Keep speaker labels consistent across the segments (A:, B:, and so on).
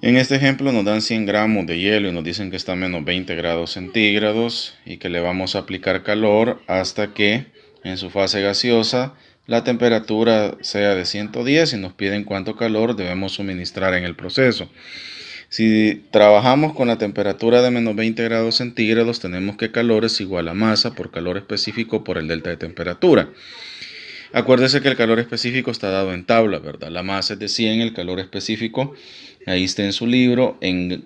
A: En este ejemplo nos dan 100 gramos de hielo y nos dicen que está a menos 20 grados centígrados y que le vamos a aplicar calor hasta que en su fase gaseosa la temperatura sea de 110 y nos piden cuánto calor debemos suministrar en el proceso. Si trabajamos con la temperatura de menos 20 grados centígrados, tenemos que calor es igual a masa por calor específico por el delta de temperatura. Acuérdese que el calor específico está dado en tabla, ¿verdad? La masa es de 100, el calor específico, ahí está en su libro, en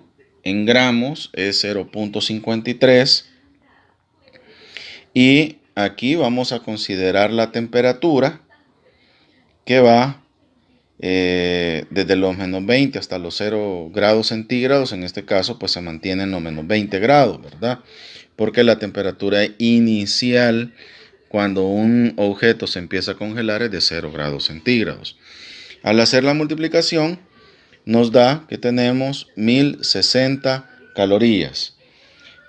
A: gramos es 0.53. Y aquí vamos a considerar la temperatura que va desde los menos 20 hasta los 0 grados centígrados. En este caso, pues se mantiene en los menos 20 grados, ¿verdad? Porque la temperatura inicial cuando un objeto se empieza a congelar es de 0 grados centígrados. Al hacer la multiplicación nos da que tenemos 1060 calorías.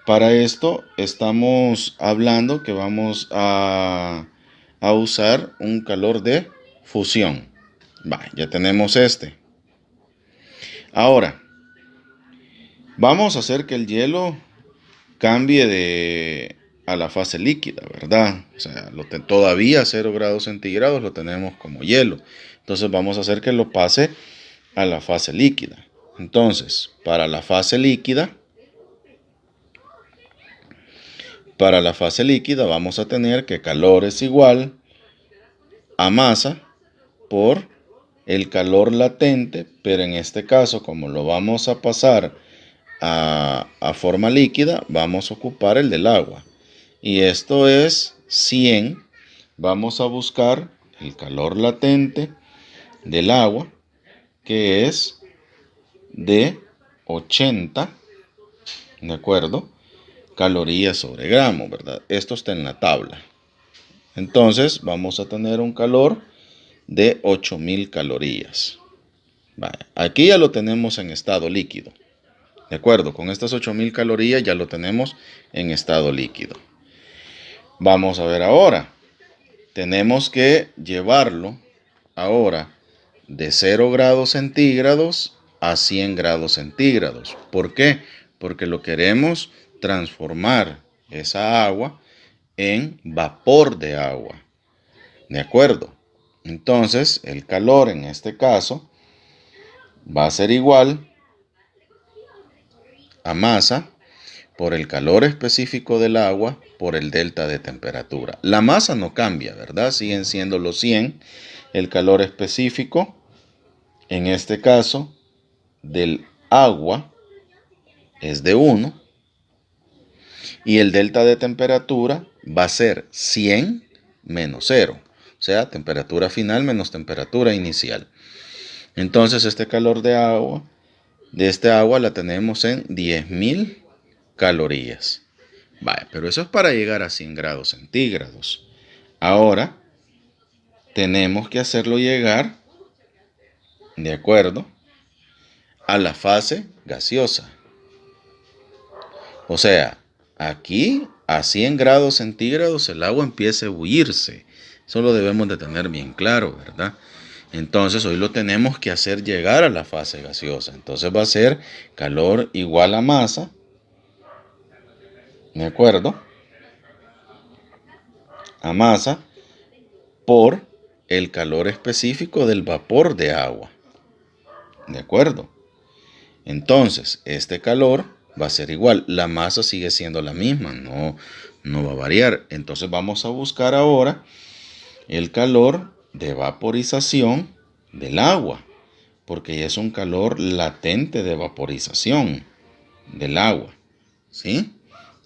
A: Para esto estamos hablando que vamos a usar un calor de fusión. Ya tenemos este. Ahora, vamos a hacer que el hielo cambie a la fase líquida, ¿verdad? O sea, todavía a 0 grados centígrados lo tenemos como hielo. Entonces vamos a hacer que lo pase a la fase líquida. Entonces, para la fase líquida vamos a tener que calor es igual a masa por el calor latente, pero en este caso, como lo vamos a pasar a forma líquida, vamos a ocupar el del agua. Y esto es 100. Vamos a buscar el calor latente del agua, que es de 80, ¿de acuerdo? Calorías sobre gramo, ¿verdad? Esto está en la tabla. Entonces vamos a tener un calor de 8000 calorías. Vale. Aquí ya lo tenemos en estado líquido. ¿De acuerdo? Con estas 8000 calorías ya lo tenemos en estado líquido. Vamos a ver ahora. Tenemos que llevarlo ahora de 0 grados centígrados a 100 grados centígrados. ¿Por qué? Porque lo queremos transformar esa agua en vapor de agua. ¿De acuerdo? Entonces, el calor en este caso va a ser igual a masa por el calor específico del agua por el delta de temperatura. La masa no cambia, ¿verdad? Siguen siendo los 100. El calor específico, en este caso, del agua es de 1. Y el delta de temperatura va a ser 100 menos 0. O sea, temperatura final menos temperatura inicial. Entonces, este calor de este agua la tenemos en 10.000 calorías. Vale, pero eso es para llegar a 100 grados centígrados. Ahora, tenemos que hacerlo llegar, de acuerdo, a la fase gaseosa. O sea, aquí a 100 grados centígrados el agua empieza a ebullirse. Eso lo debemos de tener bien claro, ¿verdad? Entonces hoy lo tenemos que hacer llegar a la fase gaseosa. Entonces va a ser calor igual a masa, ¿de acuerdo? A masa por el calor específico del vapor de agua. ¿De acuerdo? Entonces, este calor va a ser igual. La masa sigue siendo la misma, no va a variar. Entonces vamos a buscar ahora el calor de vaporización del agua, porque ya es un calor latente de vaporización del agua, ¿sí?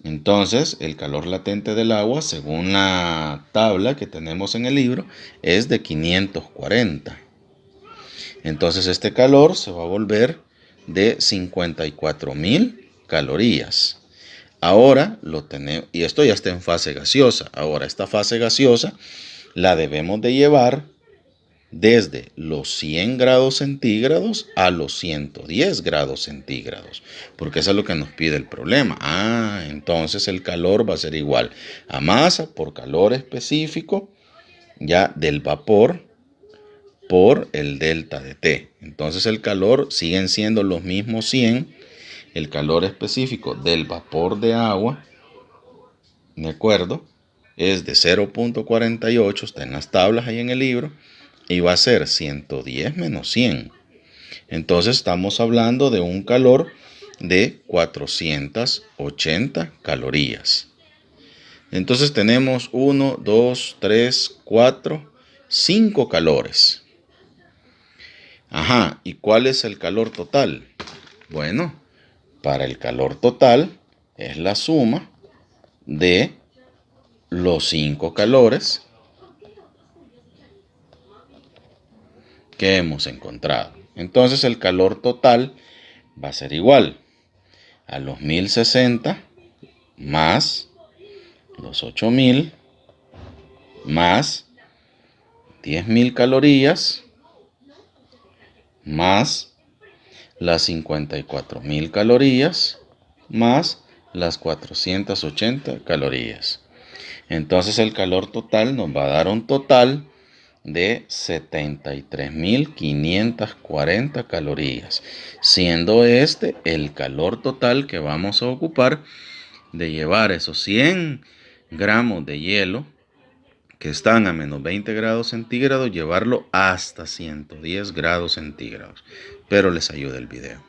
A: Entonces, el calor latente del agua, según la tabla que tenemos en el libro, es de 540. Entonces, este calor se va a volver de 54.000 calorías. Ahora lo tenemos, y esto ya está en fase gaseosa. Ahora, esta fase gaseosa la debemos de llevar desde los 100 grados centígrados a los 110 grados centígrados, porque eso es lo que nos pide el problema. Entonces el calor va a ser igual a masa por calor específico ya del vapor por el delta de T. Entonces el calor siguen siendo los mismos 100. El calor específico del vapor de agua, ¿de acuerdo? Es de 0.48, está en las tablas ahí en el libro, y va a ser 110 menos 100. Entonces estamos hablando de un calor de 480 calorías. Entonces tenemos 1, 2, 3, 4, 5 calores. Ajá, ¿y cuál es el calor total? Bueno, para el calor total es la suma de los 5 calores que hemos encontrado. Entonces el calor total va a ser igual a los 1060 más los 8000 más 10.000 calorías más las 54.000 calorías más las 480 calorías. Entonces el calor total nos va a dar un total de 73.540 calorías, siendo este el calor total que vamos a ocupar de llevar esos 100 gramos de hielo que están a menos 20 grados centígrados, llevarlo hasta 110 grados centígrados. Pero les ayuda el video.